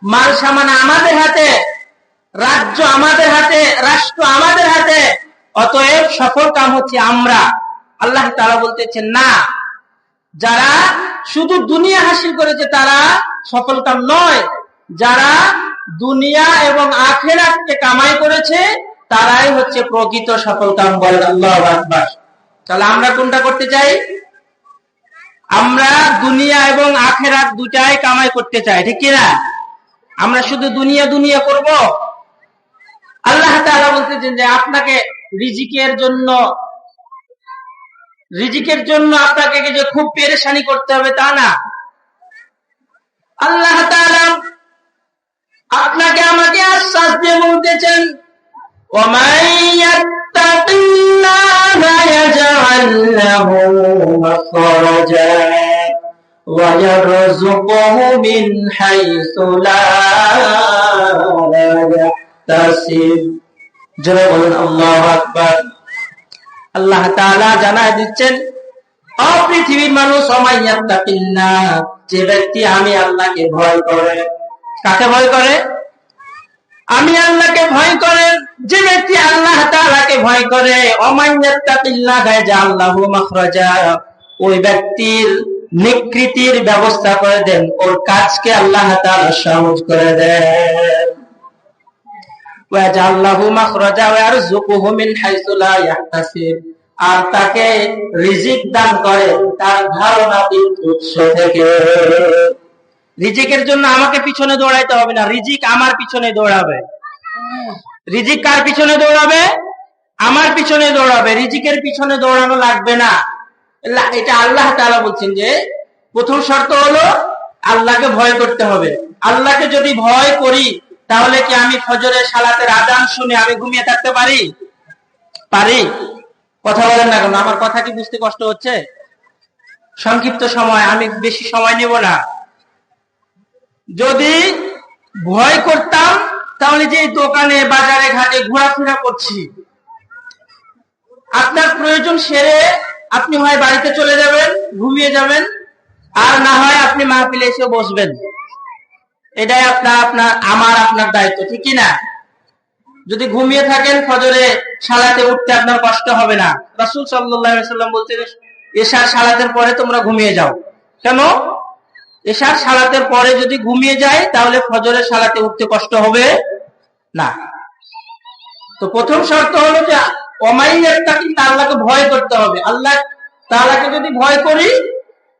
মাল সামান আমাদের হাতে, রাজ্য আমাদের হাতে, রাষ্ট্র আমাদের হাতে, অতএব সফল কাম হচ্ছে আমরা। আল্লাহ তাআলা বলতেছেন না, যারা শুধু দুনিয়া হাসিল করেছে তারা সফল কাম নয়, যারা দুনিয়া এবং আখিরাতকে কামাই করেছে তারাই হচ্ছে প্রকৃত সফল কাম। বলেন আল্লাহু আকবার। তাহলে আমরা কোনটা করতে চাই? আমরা দুনিয়া এবং আখিরাত দুটাই কামাই করতে চাই, ঠিক কি না? আমরা শুধু দুনিয়া দুনিয়া করব? আল্লাহ তাআলা বলতেছেন যে আপনাকে রিজিকের জন্য আপনাকে যে খুব পেরেশানি করতে হবে তা না। আল্লাহ তাআলা আপনাকে আমাকে আশ্বাস দিয়ে বলতেছেন, ওয়ামান ইয়াত্তাকিল্লাহা ইয়াজআল লাহু মাখরাজা ওয়া ইয়ারযুকুহু মিন হাইসু লা ইয়াহতাসিব। জোরে বলেন আল্লাহু আকবার। আল্লাহ তাআলা জানায় দিচ্ছেন, ও পৃথিবীর মানুষ, ওয়ামান ইয়াত্তাকিল্লাহ, যে ব্যক্তি আমি আল্লাহকে ভয় করে। কাকে ভয় করে? আমি আল্লাহকে ভয় করে। যে ব্যক্তি আল্লাহ তাআলাকে ভয় করে, ওয়ামান ইয়াত্তাকিল্লাহ ইয়াজআল লাহু মাখরাজা, ওই ব্যক্তির নিকৃতির ব্যবস্থা করে দেন, ওর কাজকে আল্লাহ তাআলা সহজ করে দেন। ওয়া ইয়াজআল লাহু মাখরাজা ওয়া ইয়ারযুকুহু মিন হাইসু লা ইয়াহতাসিব, আর তাকে রিজিক দান করে তার ধারণাতীত উৎস থেকে। রিজিকের জন্য আমাকে পিছনে দৌড়াইতে হবে না, রিজিক আমার পিছনে দৌড়াবে। রিজিক কার পিছনে দৌড়াবে? আমার পিছনে দৌড়াবে, রিজিকের পিছনে দৌড়ানো লাগবে না। এটা আল্লাহ তাআলা বলছেন যে প্রথম শর্ত হলো আল্লাহকে ভয় করতে হবে। আল্লাহকে যদি ভয় করি তাহলে কি আমি ফজরের সালাতের আযান শুনে আমি ঘুমিয়ে থাকতে পারি? কথা বলেন না কেন? আমার কথা কি বুঝতে কষ্ট হচ্ছে? সংক্ষিপ্ত সময়, আমি বেশি সময় নেব না। যদি ভয় করতাম তাহলে যে দোকানে বাজারে ঘাটে ঘোরাফেরা করছি, আপনার প্রয়োজন সেরে আপনি হয় বাড়িতে চলে যাবেন, ঘুমিয়ে যাবেন, আর না হয় আপনি মাহফিলে এসে বসবেন। এটাই আপনার দায়িত্ব, ঠিক কি না? যদি ঘুমিয়ে থাকেন ফজরে সালাতে উঠতে আপনার কষ্ট হবে না। রাসূল সাল্লাল্লাহু আলাইহি ওয়াসাল্লাম বলতেন, এশার সালাতের পরে তোমরা ঘুমিয়ে যাও। কেন? এশার সালাতের পরে যদি ঘুমিয়ে যায় তাহলে ফজরের সালাতে উঠতে কষ্ট হবে না। তো প্রথম শর্ত হলো যে আল্লাহকে ভয় করতে হবে। আল্লাহ তাআলাকে যদি ভয় করি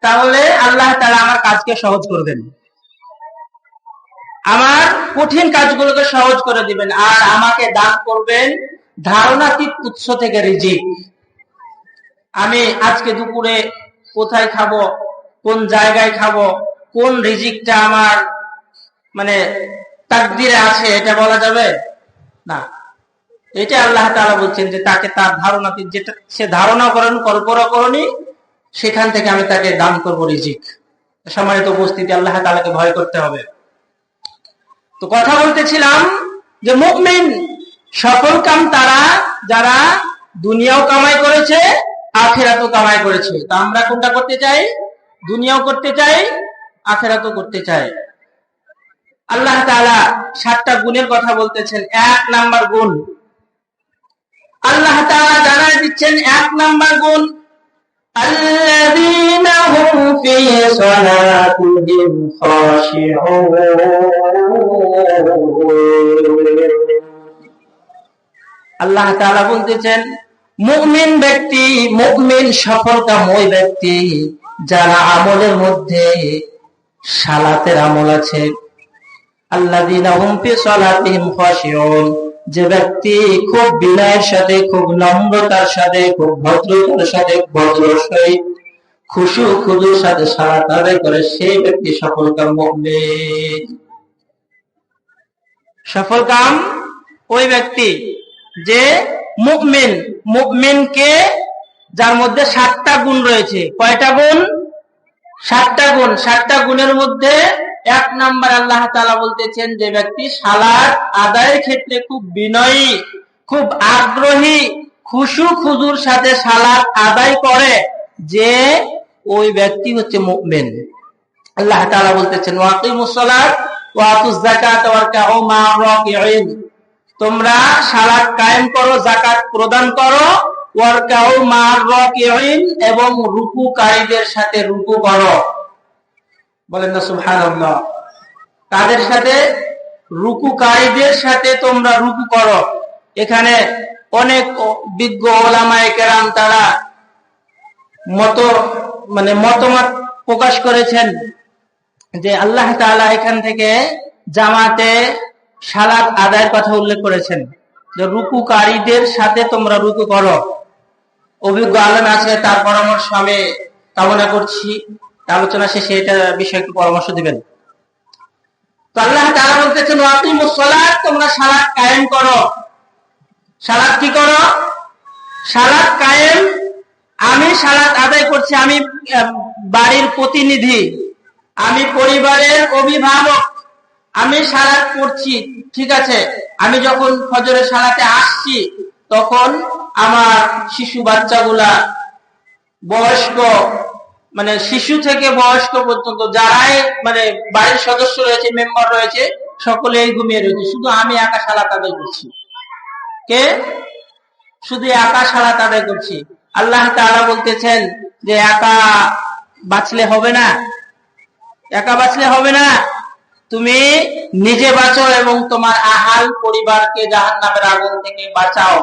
তাহলে আল্লাহ তাআলা আমার কাজকে সহজ করবেন, আমার কঠিন কাজগুলোকে সহজ করে দিবেন, আর আমাকে দান করবেন ধারণাতীত উৎস থেকে রিজিক। আমি আজকে দুপুরে কোথায় খাবো, কোন জায়গায় খাবো, কোন রিজিকটা আমার তাকদিরে আছে এটা বলা যাবে না। এটা আল্লাহ তাআলা বলছেন যে তাকে তার ধারণাতীত, যেটা সে ধারণা করেন, কল্পনা করনি, সেখান থেকে আমি তাকে দান করব রিজিক। সম্মানিত উপস্থিতি, আল্লাহ তাআলাকে ভয় করতে হবে। তো কথা বলতেছিলাম যে মুমিন সফল কাম তারা যারা দুনিয়াও কামাই করেছে, আখিরাতও কামাই করেছে। তা আমরা কোনটা করতে চাই? দুনিয়াও করতে চাই, আখিরাতও করতে চাই। আল্লাহ তাআলা 7টা গুণের কথা বলতেছেন। 1 নাম্বার গুণ আল্লাহ তাআলা জানাই দিচ্ছেন। 1 নাম্বার গুণ, আল্লাযীনা হুম ফী সালাতিহিম খাশিউন। আল্লাহ তাআলা বলতেছেন মুমিন ব্যক্তি, মুমিন সফলকাম ওই ব্যক্তি যারা আমলের মধ্যে সালাতের আমল আছে। আল্লাযীনা হুম ফী সালাতিহিম খাশিউন, যে ব্যক্তি খুব বিনয়ের সাথে, খুব নম্রতার সাথে, খুব ভদ্রতার সাথে, ভদ্র সহিত খুশু খুজুর সাথে সালাত আদায় করে, সেই ব্যক্তি সফলকাম মুমিন। সফলকাম ওই ব্যক্তি যে মুমিন। মুমিনকে যার মধ্যে 7টা গুণ রয়েছে। কয়টা গুণ? 7টা গুণ। 7টা গুণের মধ্যে 1 নাম্বার আল্লাহ তাআলা বলতেছেন যে ব্যক্তি সালাত আদায়ের ক্ষেত্রে খুব বিনয়ী, খুব আগ্রহী, খুশু খুজুর সাথে সালাত আদায় করে, যে ওই ব্যক্তি হচ্ছে মুমিন। আল্লাহ তাআলা বলতেছেন ওয়াকিমুস সালাত ওয়াতুজ যাকাত ওয়ারকাউ মা'আর রাকিঈন, তোমরা সালাত কায়েম করো, যাকাত প্রদান করো, ওয়ারকাউ মা'আর রাকিঈন, এবং রুকুকারীদের সাথে রুকু করো। বলেন না সুবহানাল্লাহ। কাদের সাথে? রুকুকারীদের সাথে তোমরা রুকু করো। এখানে অনেক বিজ্ঞ ওলামায়ে কেরাম তারা মতামত প্রকাশ করেছেন যে আল্লাহ তাআলা এখান থেকে জামাতে সালাত আদায়ের কথা উল্লেখ করেছেন, যে রুকুকারীদের সাথে তোমরা রুকু করো। অভিজ্ঞ আলেম আছে, তার পরামর্শ আমি কামনা করছি। আলোচনা শেষে এটা বিষয়ে একটু পরামর্শ দিবেন। তো আল্লাহ তাআলা বলতেছেন ওয়াকিমুস সালাত, তোমরা সালাত কায়েম করো। সালাত কি করো? সালাত কায়েম। আমি সালাত আদায় করছি, আমি বাড়ির প্রতিনিধি, আমি পরিবারের অভিভাবক, আমি সালাত পড়ছি, ঠিক আছে। আমি যখন ফজরের সালাতে আসছি তখন আমার শিশু বাচ্চাগুলা, বয়স্ক শিশু থেকে বয়স্ক পর্যন্ত যারাই বাড়ির সদস্য রয়েছে, মেম্বার রয়েছে, সকলেই ঘুমিয়ে রয়েছে, শুধু আমি একা সালাত আদায় করছি। কে? শুধু একা সালাত আদায় করছি। আল্লাহ তাআলা বলতেছেন যে একা বাঁচলে হবে না, একা বাঁচলে হবে না, তুমি নিজে বাঁচো এবং তোমার আহাল পরিবারকে জাহান্নামের আগুন থেকে বাঁচাও।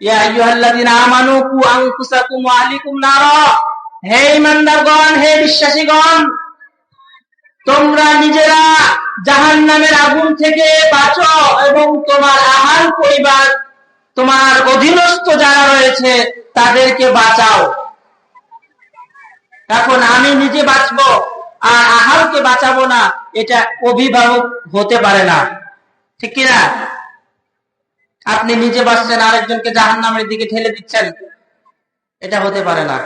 ইয়া আইয়ুহাল্লাযীনা আমানু কু আনফুসাকুম ওয়া আহলিকুম নারা, হে ঈমানদারগণ, হে বিশ্বাসীগণ, তোমরা নিজেরা জাহান্নামের আগুন থেকে বাঁচো এবং তোমার আহাল পরিবার, তোমার অধীনস্থ যারা রয়েছে তাদেরকে বাঁচাও। এখন আমি নিজে বাঁচবো আর আহালকে বাঁচাবো না, এটা অভিভাবক হতে পারে না, ঠিক কিনা? আপনি নিজে বাঁচছেন, আরেকজনকে জাহান্নামের দিকে ঠেলে দিচ্ছেন, এটা হতে পারে না।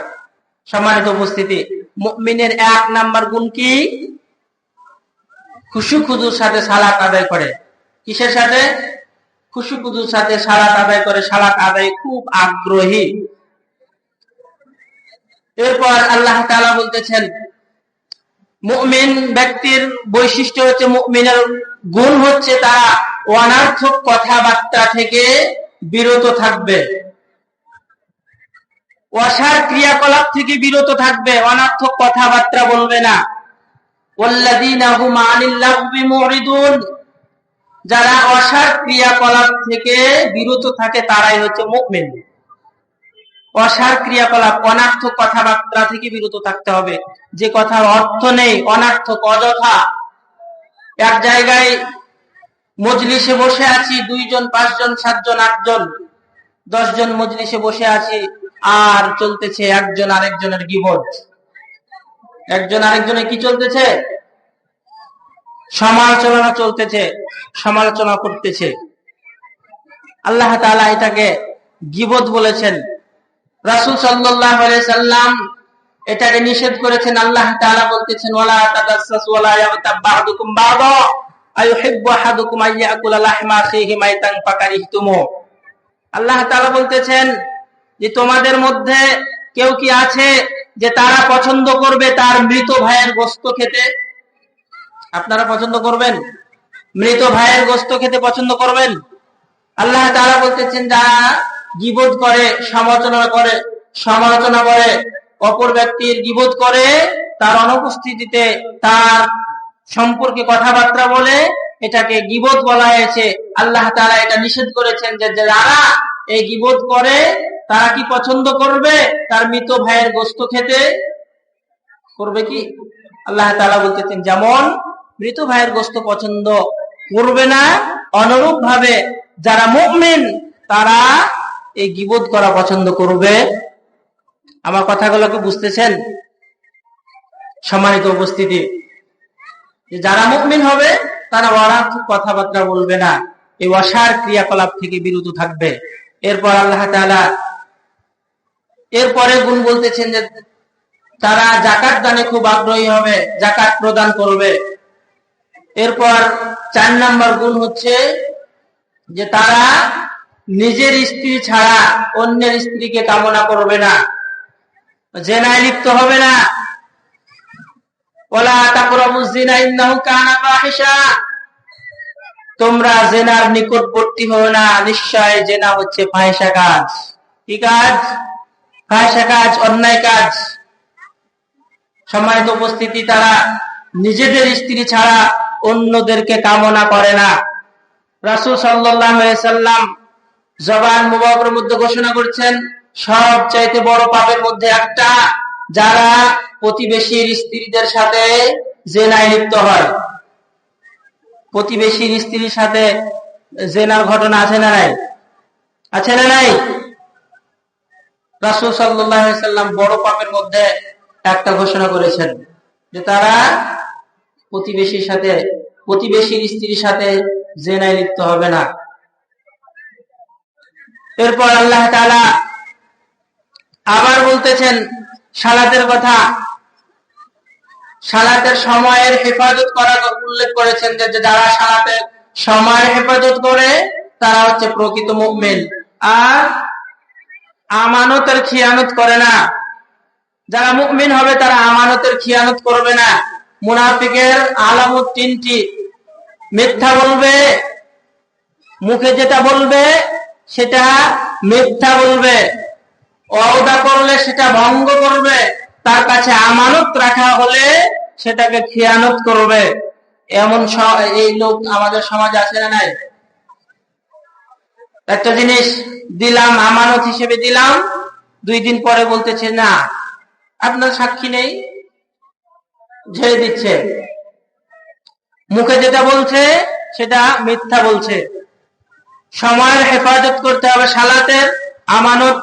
সম্মানিত উপস্থিতি, মুমিনের 1 নাম্বার গুণ কি? খুশু-খুদুর সাথে সালাত আদায় করে। কিসের সাথে? খুশু-খুদুর সাথে সালাত আদায় করে, সালাত আদায় খুব আগ্রহী। এরপর আল্লাহ তাআলা বলতেছেন মুমিন ব্যক্তির বৈশিষ্ট্য হচ্ছে, মুমিনের গুণ হচ্ছে তারা অনার্থক কথাবার্তা থেকে বিরত থাকবে, অসার ক্রিয়াকলাপ থেকে বিরত থাকবে, অনার্থক কথাবার্তা বলবে না। ওয়াল্লাযীনা হুম আনিল লাগবি মুরিদুন, যারা অসার ক্রিয়াকলাপ থেকে বিরত থাকে তারাই হচ্ছে মুমিন। অসার ক্রিয়াকলাপ, অনার্থক কথাবার্তা থেকে বিরত থাকতে হবে। যে কথার অর্থ নেই, অনার্থক, অযথা। এক জায়গায় মজলিসে বসে আছি, 2 জন, 5 জন, 7 জন, 8 জন, 10 জন মজলিসে বসে আছি, আর চলতেছে একজন আরেকজনের গীবত। একজন আরেকজনের কি চলতেছে? সমালোচনা চলতেছে, সমালোচনা করতেছে। আল্লাহ তাআলা এটাকে গীবত বলেছেন। রাসূল সাল্লাল্লাহু আলাইহি সাল্লাম এটাকে নিষেধ করেছেন। আল্লাহ তাআলা বলতেছেন ওয়ালা তাদাসসাসু ওয়ালা ইয়াগতাব বা'দুকুম বা'দা আইয়ুহিব্বু আহাদুকুম আইয়াকুলা লাহমা আখিহি মাইতান ফাকারিহতুমু। আল্লাহ তাআলা বলতেছেন যে তোমাদের মধ্যে কেউ কি আছে যে তারা পছন্দ করবে তার মৃত ভাইয়ের গোশত খেতে? আপনারা পছন্দ করবেন? মৃত ভাইয়ের গোশত খেতে পছন্দ করবেন? আল্লাহ তাআলা বলতেছেন যারা গীবত করে, সমালোচনা করে, অপর ব্যক্তির গীবত করে, তার অনুপস্থিতিতে তার সম্পর্কে কথাবার্তা বলে, এটাকে গীবত বলা হয়েছে। আল্লাহ তাআলা এটা নিষেধ করেছেন যে যারা এই গীবত করে তারা কি পছন্দ করবে? তার মৃত ভাইয়ের গোশত খেতে করবে কি? আল্লাহ তাআলা বলতেছেন যেমন মৃত ভাইয়ের গোশত পছন্দ করবে না, অনুরূপ ভাবে যারা মুমিন তারা এই গীবত করা পছন্দ করবে। আমার কথাগুলোকে বুঝতেছেন? সম্মানিত উপস্থিতি, যারা মুমিন হবে তারা অনার্থক কথাবার্তা বলবে না, এই অসার ক্রিয়াকলাপ থেকে বিরত থাকবে। এরপর আল্লাহ তাআলা এরপরে গুণ বলতেছেন যে তারা যাকাত দানে খুব আগ্রহী হবে, যাকাত প্রদান করবে। এরপর 4 নাম্বার গুণ হচ্ছে যে তারা নিজের স্ত্রী ছাড়া অন্যের স্ত্রীকে কামনা করবে না, জেনায় লিপ্ত হবে না। ওয়ালা তাকরাবুজ জিনা ইন্নাহু কানা ফাহিশা, তোমরা জেনার নিকটবর্তী হও না, নিশ্চয় জেনা হচ্ছে ফাহিশা কাজ। কি কাজ? ফাহিশা কাজ, অন্যায় কাজ। সম্মানিত উপস্থিতি, তারা নিজেদের স্ত্রী ছাড়া অন্যদেরকে কামনা করে না। রাসূল সাল্লাল্লাহু আলাইহি সাল্লাম জবান মুবারকের মধ্যে ঘোষণা করছেন, সবচাইতে বড় পাপের মধ্যে একটা, যারা প্রতিবেশীর স্ত্রীদের সাথে জিনায় লিপ্ত হয়। প্রতিবেশীর স্ত্রীর সাথে জিনার ঘটনা আছে না নাই? আছে না নাই? রাসূল সাল্লাল্লাহু আলাইহি সাল্লাম বড় পাপের মধ্যে একটা ঘোষণা করেছেন, যে তারা প্রতিবেশীর স্ত্রীর সাথে জিনায় লিপ্ত হবে না। এরপর আল্লাহ তাআলা আবার বলতেছেন সালাতের কথা। সালাতের সময়ের হেফাজত করার উল্লেখ করেছেন, যে যারা সালাতের সময়ের হেফাজত করে তারা হচ্ছে প্রকৃত মুমিন। আর আমানতের খিয়ানত করে না। যারা মুমিন হবে তারা আমানতের খিয়ানত করবে না। মুনাফিকের আলামত তিনটি: মিথ্যা বলবে, মুখে যেটা বলবে সেটা মিথ্যা বলবে, ওয়াদা করলে সেটা ভঙ্গ করবে, তার কাছে আমানত রাখা হলে সেটাকে খিয়ানত করবে। এমন এই লোক আমাদের সমাজে আছে না নাই? একটা জিনিস দিলাম, আমানত হিসেবে দিলাম, 2 দিন পরে বলতেছে না আপনার সাক্ষী নেই, ঝেড়ে দিচ্ছে। মুখে যেটা বলছে সেটা মিথ্যা বলছে। সময়ের হেফাজত করতে হবে, সালাতের আমানত